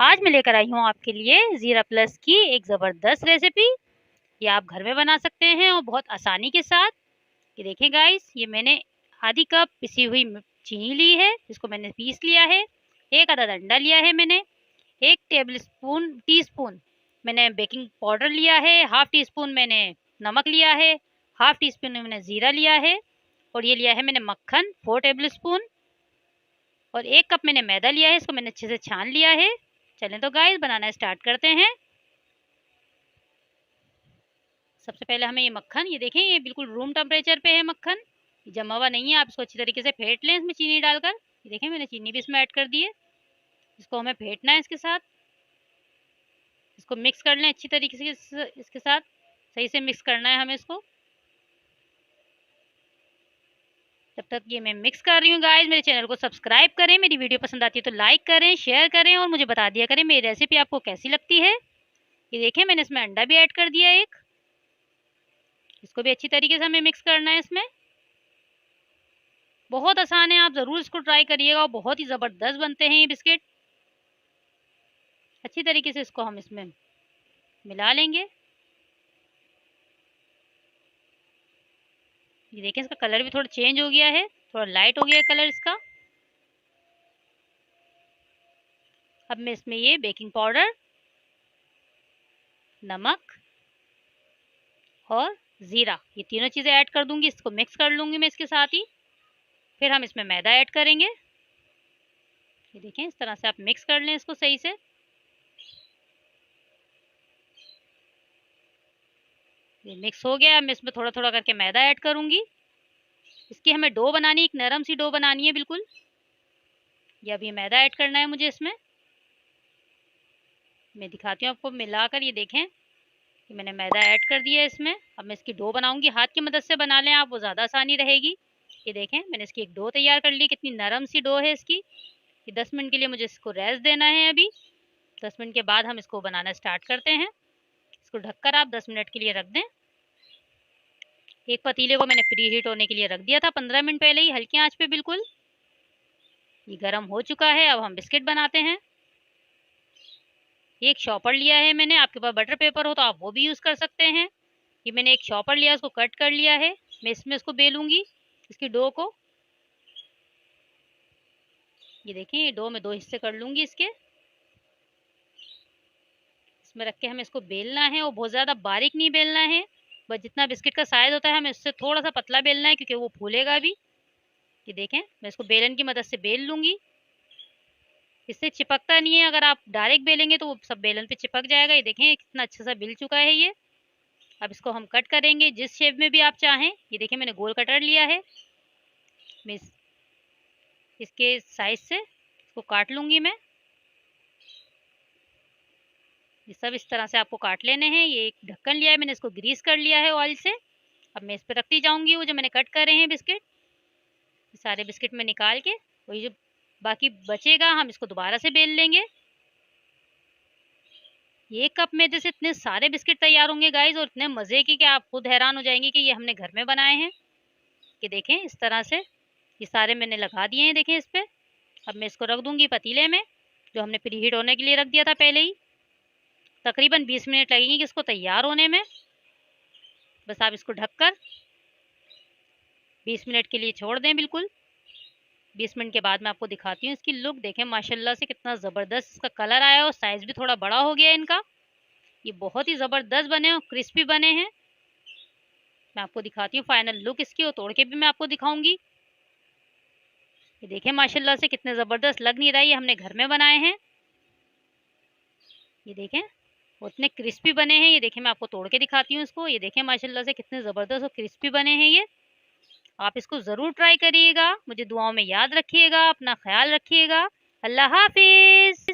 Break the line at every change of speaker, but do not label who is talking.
आज मैं लेकर आई हूँ आपके लिए ज़ीरा प्लस की एक ज़बरदस्त रेसिपी। ये आप घर में बना सकते हैं और बहुत आसानी के साथ। ये देखें गाइस, ये मैंने आधी कप पिसी हुई चीनी ली है, इसको मैंने पीस लिया है। एक आधा अंडा लिया है मैंने। एक टीस्पून मैंने बेकिंग पाउडर लिया है। हाफ टी स्पून मैंने नमक लिया है। हाफ टी स्पून मैंने ज़ीरा लिया है। और ये लिया है मैंने मक्खन 4 टेबल स्पून। और 1 कप मैंने मैदा लिया है, इसको मैंने अच्छे से छान लिया है। चलें तो गाइस बनाना स्टार्ट करते हैं। सबसे पहले हमें ये मक्खन, ये देखें ये बिल्कुल रूम टेम्परेचर पे है मक्खन, जमा हुआ नहीं है। आप इसको अच्छी तरीके से फेंट लें इसमें चीनी डालकर। ये देखें मैंने चीनी भी इसमें ऐड कर दी है। इसको हमें फेंटना है इसके साथ। इसको मिक्स कर लें अच्छी तरीके से, इसके साथ सही से मिक्स करना है हमें इसको। जब तक ये मैं मिक्स कर रही हूँ गाइस, मेरे चैनल को सब्सक्राइब करें, मेरी वीडियो पसंद आती है तो लाइक करें, शेयर करें और मुझे बता दिया करें मेरी रेसिपी आपको कैसी लगती है। ये देखें मैंने इसमें अंडा भी ऐड कर दिया एक। इसको भी अच्छी तरीके से हमें मिक्स करना है इसमें। बहुत आसान है, आप ज़रूर इसको ट्राई करिएगा। बहुत ही ज़बरदस्त बनते हैं ये बिस्किट। अच्छी तरीके से इसको हम इसमें मिला लेंगे। ये देखें इसका कलर भी थोड़ा चेंज हो गया है, थोड़ा लाइट हो गया है कलर इसका। अब मैं इसमें ये बेकिंग पाउडर, नमक और ज़ीरा, ये तीनों चीज़ें ऐड कर दूंगी। इसको मिक्स कर लूँगी मैं इसके साथ ही। फिर हम इसमें मैदा ऐड करेंगे। ये देखें इस तरह से आप मिक्स कर लें इसको सही से। ये मिक्स हो गया। मैं इसमें थोड़ा थोड़ा करके मैदा ऐड करूँगी। इसकी हमें डो बनानी है, एक नरम सी डो बनानी है बिल्कुल। ये अब ये मैदा ऐड करना है मुझे इसमें। मैं दिखाती हूँ आपको मिलाकर। ये देखें कि मैंने मैदा ऐड कर दिया है इसमें। अब मैं इसकी डो बनाऊंगी। हाथ की मदद से बना लें आप, वो ज़्यादा आसानी रहेगी। ये देखें मैंने इसकी एक डो तैयार कर ली। कितनी नरम सी डो है इसकी। ये 10 मिनट के लिए मुझे इसको रेस्ट देना है अभी। 10 मिनट के बाद हम इसको बनाना स्टार्ट करते हैं। इसको ढककर आप 10 मिनट के लिए रख दें। एक पतीले को मैंने प्री हीट होने के लिए रख दिया था 15 मिनट पहले ही, हल्की आंच पे बिल्कुल। ये गर्म हो चुका है। अब हम बिस्किट बनाते हैं। एक शॉपर लिया है मैंने, आपके पास बटर पेपर हो तो आप वो भी यूज़ कर सकते हैं। ये मैंने एक शॉपर लिया, उसको कट कर लिया है। मैं इसमें इसको बेलूंगी, इसकी डो को। ये देखें ये डो मैं 2 हिस्से कर लूँगी इसके। इसमें रख के हमें इसको बेलना है और बहुत ज़्यादा बारीक नहीं बेलना है। बस जितना बिस्किट का साइज़ होता है हमें उससे थोड़ा सा पतला बेलना है, क्योंकि वो फूलेगा भी। ये देखें मैं इसको बेलन की मदद से बेल लूँगी। इससे चिपकता नहीं है। अगर आप डायरेक्ट बेलेंगे तो वो सब बेलन पे चिपक जाएगा। ये देखें कितना अच्छा सा बिल चुका है ये। अब इसको हम कट करेंगे जिस शेप में भी आप चाहें। ये देखिए मैंने गोल कटर लिया है। मैं इसके साइज से इसको काट लूँगी मैं। ये सब इस तरह से आपको काट लेने हैं। ये एक ढक्कन लिया है मैंने, इसको ग्रीस कर लिया है ऑयल से। अब मैं इस पर रखती जाऊँगी वो जो मैंने कट करे हैं बिस्किट। सारे बिस्किट में निकाल के वही जो बाकी बचेगा हम इसको दोबारा से बेल लेंगे। ये कप में जैसे इतने सारे बिस्किट तैयार होंगे गाइस, और इतने मज़े की कि आप खुद हैरान हो जाएंगे कि ये हमने घर में बनाए हैं। ये देखें इस तरह से ये सारे मैंने लगा दिए हैं, देखें इस पे। अब मैं इसको रख दूंगी पतीले में जो हमने प्री हीट होने के लिए रख दिया था पहले ही। तकरीबन 20 मिनट लगेंगे इसको तैयार होने में। बस आप इसको ढककर 20 मिनट के लिए छोड़ दें बिल्कुल। 20 मिनट के बाद मैं आपको दिखाती हूँ इसकी लुक। देखें माशाल्लाह से कितना ज़बरदस्त इसका कलर आया है और साइज़ भी थोड़ा बड़ा हो गया है इनका। ये बहुत ही ज़बरदस्त बने और क्रिस्पी बने हैं। मैं आपको दिखाती हूँ फाइनल लुक इसकी, और तोड़ के भी मैं आपको दिखाऊंगी। ये देखें माशाल्लाह से कितने ज़बरदस्त लग नहीं रहा है, ये हमने घर में बनाए हैं। ये देखें वो इतने क्रिस्पी बने हैं। ये देखें मैं आपको तोड़ के दिखाती हूँ इसको। ये देखें माशाल्लाह से कितने ज़बरदस्त और क्रिस्पी बने हैं ये। आप इसको ज़रूर ट्राई करिएगा। मुझे दुआओं में याद रखिएगा। अपना ख्याल रखिएगा। अल्लाह हाफिज़।